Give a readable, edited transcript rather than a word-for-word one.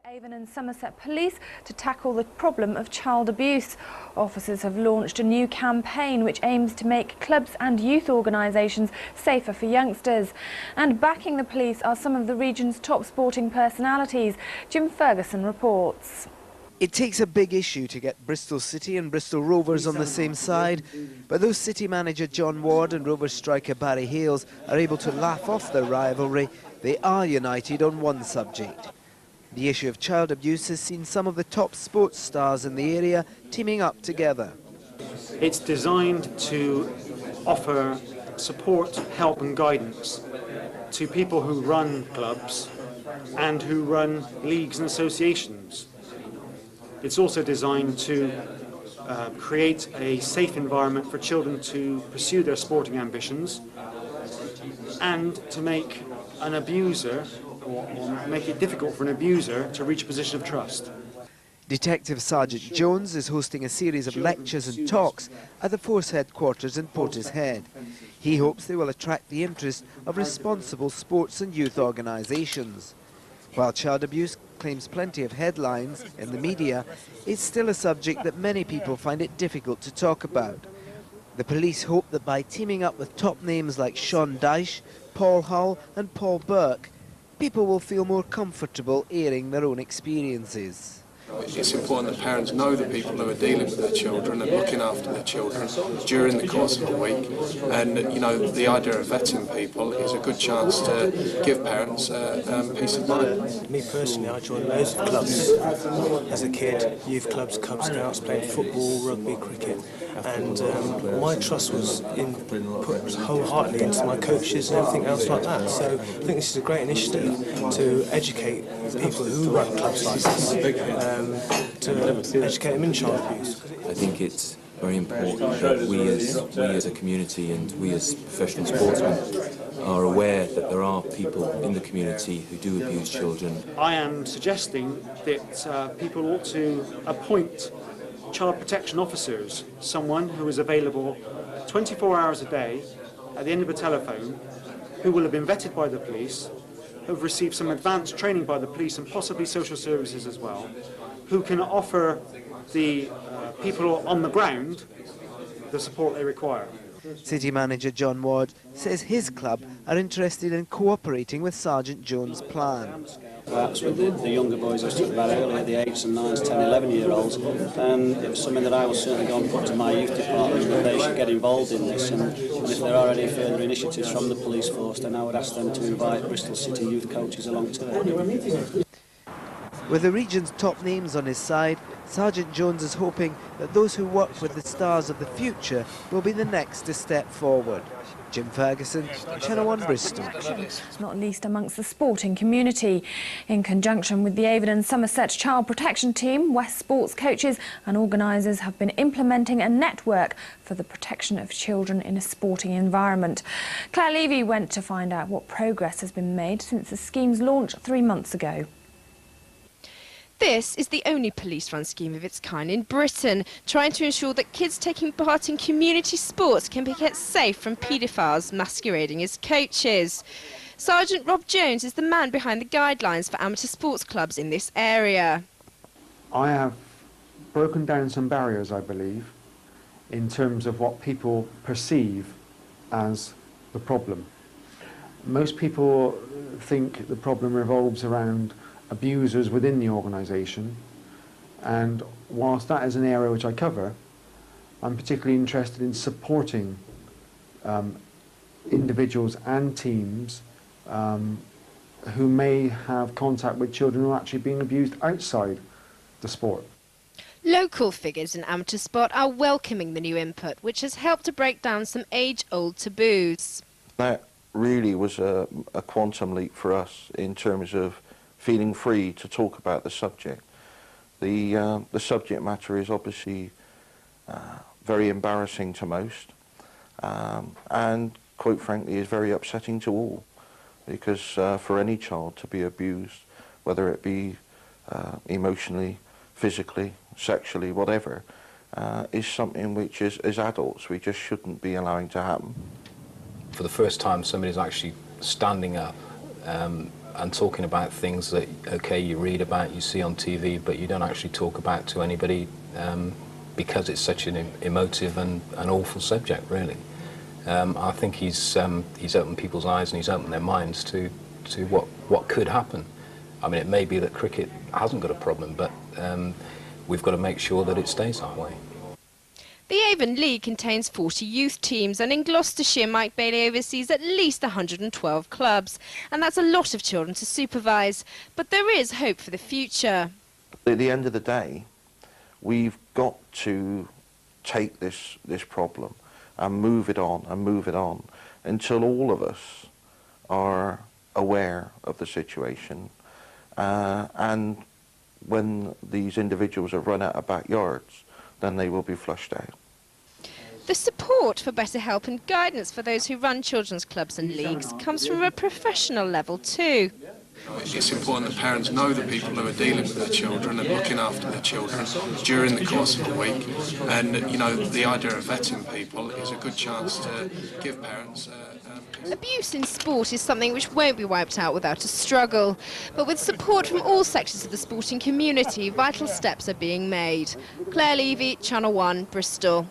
Avon and Somerset Police to tackle the problem of child abuse. Officers have launched a new campaign which aims to make clubs and youth organisations safer for youngsters. And backing the police are some of the region's top sporting personalities. Jim Ferguson reports. It takes a big issue to get Bristol City and Bristol Rovers on the same side, but though City manager John Ward and Rovers striker Barry Hales are able to laugh off their rivalry, they are united on one subject. The issue of child abuse has seen some of the top sports stars in the area teaming up together. It's designed to offer support, help and guidance to people who run clubs and who run leagues and associations. It's also designed to create a safe environment for children to pursue their sporting ambitions and to make an abuser, or make it difficult for an abuser to reach a position of trust. Detective Sergeant Jones is hosting a series of lectures and talks at the Force headquarters in Portishead. He hopes they will attract the interest of responsible sports and youth organisations. While child abuse claims plenty of headlines in the media, it's still a subject that many people find it difficult to talk about. The police hope that by teaming up with top names like Sean Dyche, Paul Hull and Paul Burke, people will feel more comfortable airing their own experiences. It's important that parents know the people who are dealing with their children and looking after their children during the course of the week. And, you know, the idea of vetting people is a good chance to give parents peace of mind. Me personally, I joined loads of clubs as a kid, youth clubs, Cub Scouts, played football, rugby, cricket. And my trust was put wholeheartedly into my coaches and everything else like that. So I think this is a great initiative to educate people who run clubs like this. To educate them in child abuse. I think it's very important that we as a community and we as professional sportsmen are aware that there are people in the community who do abuse children. I am suggesting that people ought to appoint child protection officers, someone who is available 24 hours a day at the end of a telephone, who will have been vetted by the police, who have received some advanced training by the police and possibly social services as well, who can offer the people on the ground the support they require. City manager John Ward says his club are interested in cooperating with Sergeant Jones' plan. Perhaps with the younger boys I was talking about earlier, the 8s and 9s, 10, 11-year-olds, it was something that I will certainly go and put to my youth department that they should get involved in this, and if there are any further initiatives from the police force, then I would ask them to invite Bristol City youth coaches along to it. With the region's top names on his side, Sergeant Jones is hoping that those who work with the stars of the future will be the next to step forward. Jim Ferguson, Channel 1 Bristol. Not least amongst the sporting community. In conjunction with the Avon and Somerset Child Protection Team, West Sports coaches and organisers have been implementing a network for the protection of children in a sporting environment. Claire Levy went to find out what progress has been made since the scheme's launch 3 months ago. This is the only police-run scheme of its kind in Britain, trying to ensure that kids taking part in community sports can be kept safe from paedophiles masquerading as coaches. Sergeant Rob Jones is the man behind the guidelines for amateur sports clubs in this area. I have broken down some barriers, I believe, in terms of what people perceive as the problem. Most people think the problem revolves around abusers within the organisation, and whilst that is an area which I cover, I'm particularly interested in supporting individuals and teams who may have contact with children who are actually being abused outside the sport. Local figures in amateur sport are welcoming the new input, which has helped to break down some age-old taboos. That really was a quantum leap for us in terms of feeling free to talk about the subject. The subject matter is obviously very embarrassing to most, and quite frankly is very upsetting to all, because for any child to be abused, whether it be emotionally, physically, sexually, whatever, is something which as adults we just shouldn't be allowing to happen. For the first time somebody's actually standing up and talking about things that, okay, you read about, you see on TV, but you don't actually talk about to anybody because it's such an emotive and an awful subject, really. I think he's opened people's eyes and he's opened their minds to what could happen. I mean, it may be that cricket hasn't got a problem, but we've got to make sure that it stays that way. The Avon League contains 40 youth teams, and in Gloucestershire, Mike Bailey oversees at least 112 clubs, and that's a lot of children to supervise. But there is hope for the future. At the end of the day, we've got to take this problem and move it on until all of us are aware of the situation, and when these individuals have run out of backyards, then they will be flushed out. The support for better help and guidance for those who run children's clubs and leagues comes from a professional level too. It's important that parents know the people who are dealing with their children and looking after their children during the course of a week. And, you know, the idea of vetting people is a good chance to give parents... Abuse in sport is something which won't be wiped out without a struggle. But with support from all sectors of the sporting community, vital steps are being made. Claire Levy, Channel 1, Bristol.